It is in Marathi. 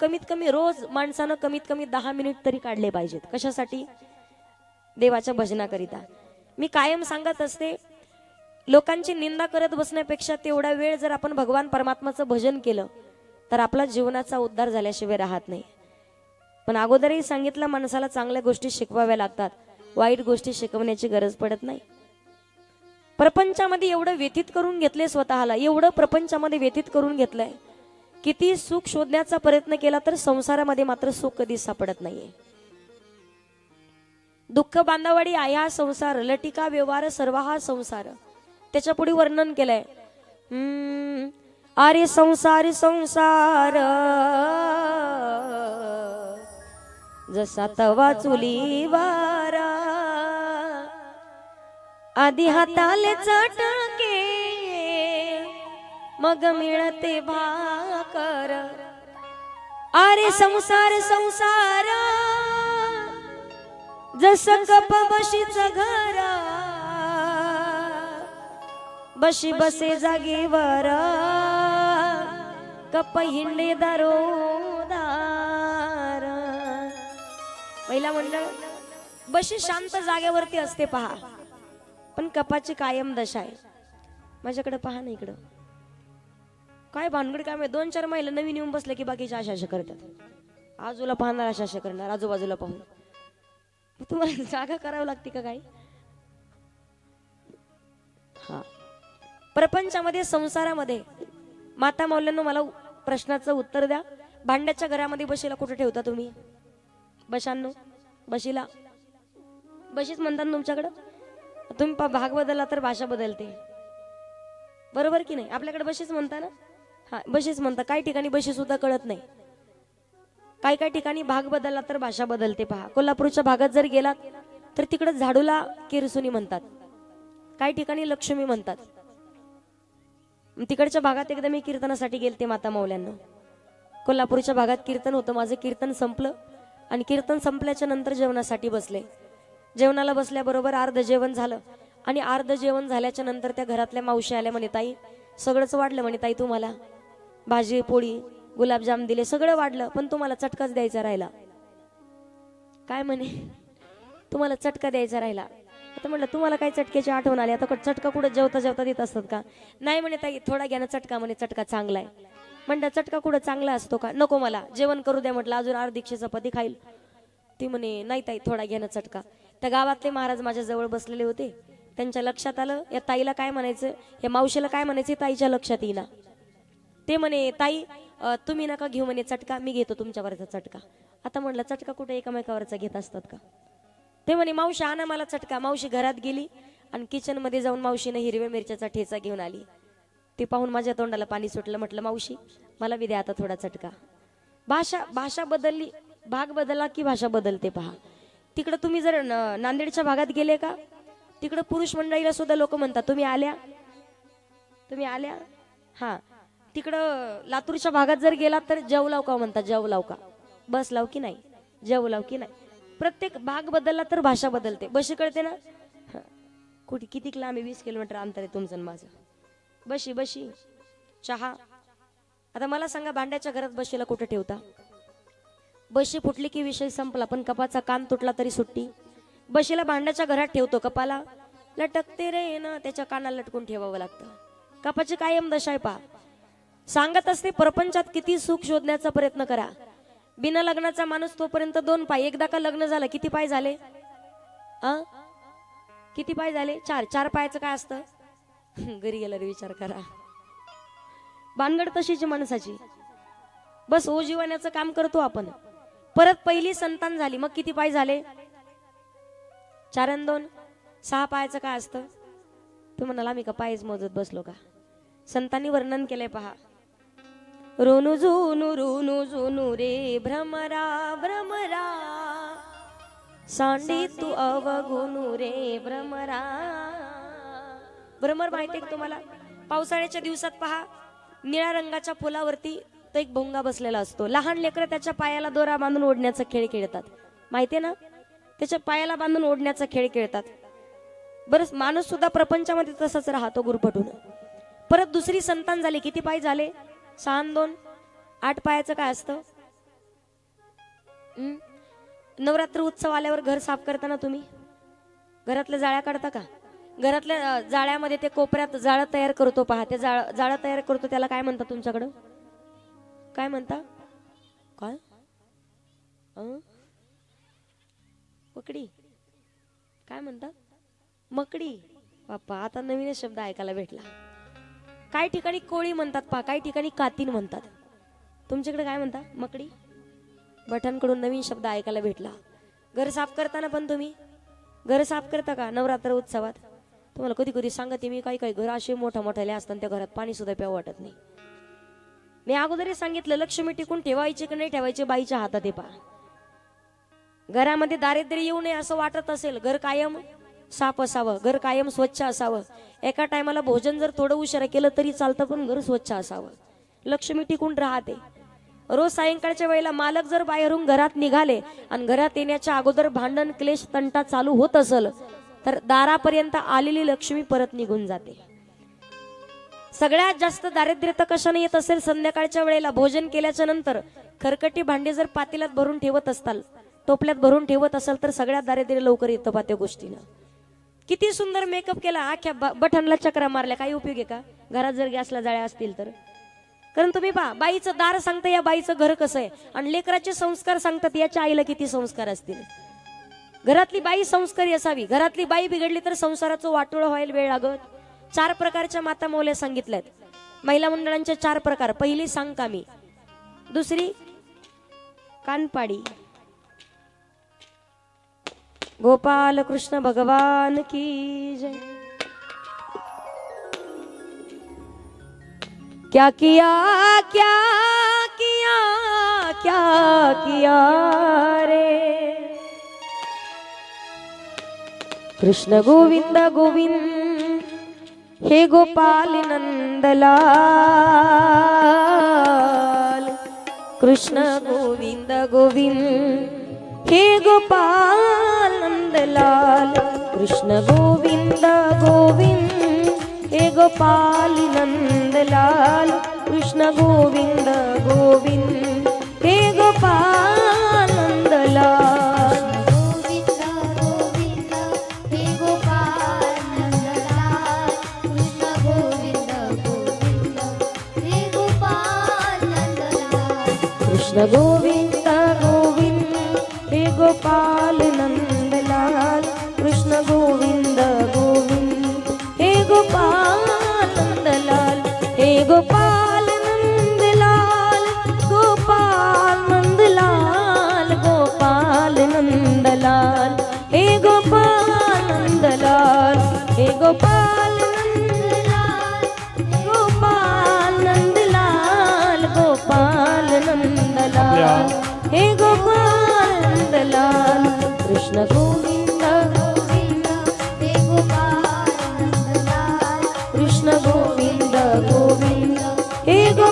कमीत कमी रोज माणसानं कमीत कमी 10 मिनिट तरी काढले पाहिजेत. कशासाठी? देवाच्या भजनाकरिता. मी कायम सांगत असते, लोकांची निंदा करत बसण्यापेक्षा तेवढा वेळ जर आपण भगवान परमात्माचं भजन केलं तर आपला जीवनाचा उद्धार झाल्याशिवाय राहत नाही. पण अगोदरही सांगितलं, माणसाला चांगल्या गोष्टी शिकवाव्या लागतात, वाईट गोष्टी शिकवण्याची गरज पडत नाही. प्रपंचामध्ये एवढं व्यतीत करून घेतले स्वतःला, एवढं प्रपंचामध्ये व्यतीत करून घेतलंय, किती सुख शोधण्याचा प्रयत्न केला तर संसारामध्ये मात्र सुख कधीच सापडत नाहीये. दुःख बांधावाडी आया संसार, लटिका व्यवहार सर्व हा संसार. त्याच्या पुढे वर्णन केलंय, अरे संसार संसार जसा तवा चुलीवर, आधी हाताले चटके मग मिळते भाकर. अरे संसार संसार जसं कप बशीच घर, बशी बसे जागेवर कप हिंडे दारोदार. पहिला म्हणलं बशी शांत जागेवरती असते पहा, पण कपाची कायम दशा आहे. माझ्याकडे पहा ना, इकडं काय भानगड काम आहे. 2-4 महिला नवीन येऊन बसले की बाकीच्या अशा करतात. आजूला पाहणार अशा करणार, आजूबाजूला पाहून. तुम्हाला जागा करावी लागते का काही? हा, प्रपंचामध्ये संसारामध्ये माता मौल्यांनो मला प्रश्नाचं उत्तर द्या. भांड्याच्या घरामध्ये बशीला कुठे ठेवता तुम्ही? बशांनो, बशीला बशीच म्हणतात तुमच्याकडं. तुम्ही भाग बदलला तर भाषा बदलते, बरोबर की नाही? आपल्याकडे बशीच म्हणता ना. हा, बशीच म्हणता. काही ठिकाणी बशी सुद्धा कळत नाही. काही ठिकाणी भाग बदलला तर भाषा बदलते पहा. कोल्हापूरच्या भागात जर गेलात तर तिकडे झाडूला किरसुनी म्हणतात, काही ठिकाणी लक्ष्मी म्हणतात. तिकडच्या भागात एकदा मी कीर्तनासाठी गेलते माता मौल्यांना. कोल्हापूरच्या भागात कीर्तन होतं, माझं कीर्तन संपलं आणि कीर्तन संपल्याच्या नंतर जेवणासाठी बसले. जेवणाला बसल्याबरोबर अर्ध जेवण झालं आणि अर्ध जेवण झाल्याच्या नंतर त्या घरातल्या मावशी आल्या. म्हणे ताई सगळंच वाढलं, म्हणे ताई तुम्हाला भाजी पोळी गुलाबजाम दिले, सगळं वाढलं, पण तुम्हाला चटकाच द्यायचा राहिला. काय म्हणे? तुम्हाला चटका द्यायचा राहिला. आता म्हटलं तुम्हाला काय चटक्याची आठवण आली? आता चटका कुठं जेवता जेवता देत असतात का? नाही म्हणे ताई थोडा घ्या ना चटका, म्हणे चटका चांगला आहे. म्हणलं चटका कुठं चांगला असतो का? नको मला जेवण करू द्या म्हटलं, अजून अर्धीक्षी चपाती खाईल. ती म्हणे नाही ताई थोडा घ्या ना चटका. त्या गावातले महाराज माझ्या जवळ बसलेले होते. त्यांच्या लक्षात आलं या ताईला काय म्हणायचं, या मावशीला काय म्हणायचं ताईच्या लक्षात येईना. ते म्हणे ताई तुम्ही नका घेऊ म्हणे चटका, मी घेतो तुमच्यावरचा चटका. आता म्हटलं चटका कुठे एकामेकावरचा घेत असतात का? ते म्हणे मावशी आणा मला चटका. मावशी घरात गेली आणि किचन मध्ये जाऊन मावशीने हिरव्या मिरच्याचा ठेचा घेऊन आली. ते पाहून माझ्या तोंडाला पाणी सुटलं. म्हटलं मावशी मला बी द्या आता थोडा चटका. भाषा बदलली, भाग बदलला की भाषा बदलते पहा. तिकडे तुम्ही जर नांदेडच्या भागात गेले का, तिकडे पुरुष मंडळीला सुद्धा लोक म्हणतात तुम्ही आल्या, तुम्ही आल्या. हा, तिकडं लातूरच्या भागात जर गेलात तर जेवलाव का म्हणतात, जेवलाव का, बस लाव की नाही, जेवलाव की नाही. प्रत्येक भाग बदलला तर भाषा बदलते. बशी कळते ना कुठे किती लांब आहे? 20 किलोमीटर अंतर आहे तुमचं माझं. बशी बशी चहा. आता मला सांगा भांड्याच्या घरात बशीला कुठे ठेवता? बशी फुटली की विषय संपला, पण कपाचा कान तुटला तरी सुट्टी. बशीला भांड्याच्या घरात ठेवतो, कपाला लटकते रे ना, त्याच्या कानाला लटकून ठेवावं लागतं. कपाची कायम दशा आहे पहा. सांगत असते प्रपंचात किती सुख शोधण्याचा प्रयत्न करा. बिना लग्नाचा माणूस तोपर्यंत 2 पाय. एकदा का लग्न झालं किती पाय झाले? किती पाय झाले? 4 पायाचं काय असतं? घरी गेल्यावर विचार करा. भानगड तशीची माणसाची. बस ओजीवण्याचं काम करतो आपण. परत पहिली संतान झाली मग किती पाय झाले? 4 आणि 2 6 पायाचं काय असतं? तू म्हणाला मी का पायच मोजत बसलो का? संतांनी वर्णन केलंय पहा. रोनू जुनू रे भ्रमरा भ्रमरा, सांडी तू अवगुणू रे भ्रमरा. भ्रमर माहिती आहे तुम्हाला? पावसाळ्याच्या दिवसात पहा निळ्या रंगाच्या फुलावरती तो एक भोंगा बसलेला असतो. लहान लेकरं त्याच्या पायाला दोरा बांधून ओढण्याचा खेळ खेळतात. माहितीये ना? त्याच्या पायाला बांधून ओढण्याचा खेळ खेळतात. बरं, माणूस सुद्धा प्रपंचामध्ये तसंच राहतो गुरफटून. परत दुसरी संतान झाली. किती पाय झाले? 6 आणि 2 8 पायाचं काय असतं? हं? नवरात्र उत्सव आल्यावर घर साफ करताना तुम्ही घरातल्या जाळ्या काढता का? घरातल्या जाळ्यामध्ये ते कोपऱ्यात जाळं तयार करतो पहा, ते जाळं तयार करतो त्याला काय म्हणतात तुमच्याकडं? काय म्हणता? काय? मकडी? काय म्हणतात? मकडी. बाप्पा, आता नवीन शब्द ऐकायला भेटला. काही ठिकाणी कोळी म्हणतात पहा, काही ठिकाणी कातीन म्हणतात. तुमच्याकडे काय म्हणता? मकडी. भटांकडून नवीन शब्द ऐकायला भेटला. घर साफ करताना पण तुम्ही घर साफ करता का नवरात्र उत्सवात? तुम्हाला कधी कधी सांगते मी, काही काही घर असे मोठ्याले असतात त्या घरात पाणी सुद्धा प्यावं वाटत नाही. मी अगोदरच सांगितलं, लक्ष्मी टिकून ठेवायची की नाही ठेवायची बाईच्या हातात आहे पहा. घरामध्ये दारिद्र्य येऊ नये असं वाटत असेल, घर कायम साफ असावं, घर कायम स्वच्छ असावं. एका टायमाला भोजन जर थोडं उशिरा केलं तरी चालतं, पण घर स्वच्छ असावं. लक्ष्मी टिकून राहते. रोज सायंकाळच्या वेळेला मालक जर बाहेरून घरात निघाले आणि घरात येण्याच्या अगोदर भांडण क्लेश तंटा चालू होत असेल तर दारापर्यंत आलेली लक्ष्मी परत निघून जाते. सगळ्यात जास्त दारिद्र्य तर कशाने येत असेल? संध्याकाळच्या वेळेला भोजन केल्याच्या नंतर खरकटी भांडे जर पातेल्यात भरून ठेवत असताल, टोपल्यात भरून ठेवत असाल तर सगळ्यात दारिद्र्य लवकर येतं पहा त्या गोष्टीनं. किती सुंदर मेकअप केला, आख्या बटनला चक्रा मारल्या, काही उपयोग आहे का घरात जर गॅसला जाळ्या असतील तर? कारण तुम्ही पहा, बाईचं दार सांगतं या बाईचं घर कसं आहे, आणि लेकराचे संस्कार सांगतात याच्या आईला किती संस्कार असतील. घरातली बाई संस्कारी असावी. घरातली बाई बिघडली तर संसाराचं वाटोळं व्हायला वेळ लागत. 4 प्रकारच्या माता मौल्या सांगितल्यात. महिला मंडळांचे 4 प्रकार. पहिली सांगकामी, दुसरी कानपाडी. गोपाल कृष्ण भगवान की जय. क्या किया क्या किया क्या किया रे कृष्ण गोविंद गोविंद हे गोपाल नंदलाल. कृष्ण गोविंद गोविंद हे गोपाल नंदलाल. कृष्ण गोविंद गोविंद हे गोपाल नंदलाल. कृष्ण गोविंद गोविंद हे गोपाल नंदलाल. कृष्ण गोविंद गोविंद हे गोपाल नंदलाल. कृष्ण गोविंद गोविंद हे गोपाल नंदलाल. हे गोपाल नंदलाल गोपाल नंदलाल गोपाल नंदलाल. हे गोपाल नंदलाल हे गोपाल नंदलाल गोपाल नंदलाल गोपाल नंदलाल. हे गोपाल नंदलाल. कृष्ण गोविंद गोविंद हे गोपाल नंदलाल. कृष्ण गोविंद गोविंद हे गोपाल